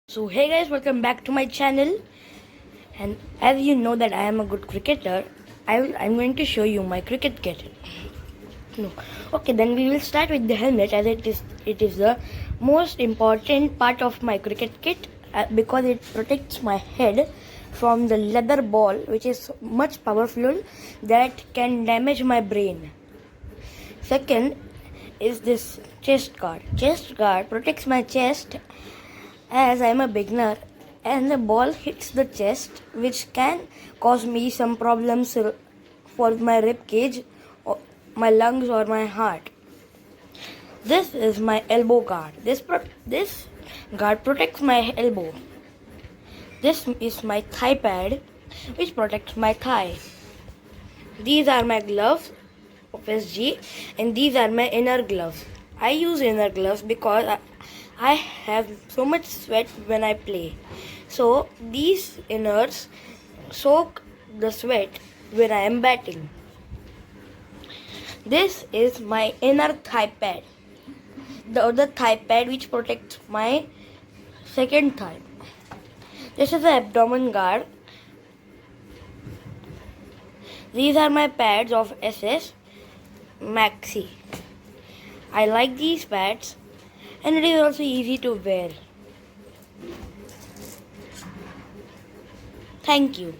So hey guys, welcome back to my channel. And as you know that I am a good cricketer, I'm going to show you my cricket kit. No. Okay, then we will start with the helmet, as it is the most important part of my cricket kit because it protects my head from the leather ball, which is much powerful that can damage my brain. Second is this chest guard. Chest guard protects my chest as I am a beginner and the ball hits the chest, which can cause me some problems for my rib cage, or my lungs, or my heart. This is my elbow guard. This guard protects my elbow. This is my thigh pad, which protects my thigh. These are my gloves of SG, and these are my inner gloves. I use inner gloves because I have so much sweat when I play. So these inners soak the sweat when I am batting. This is my inner thigh pad. The other thigh pad which protects my second thigh. This is the abdomen guard. These are my pads of SS Maxi. I like these pads and it is also easy to wear. Thank you.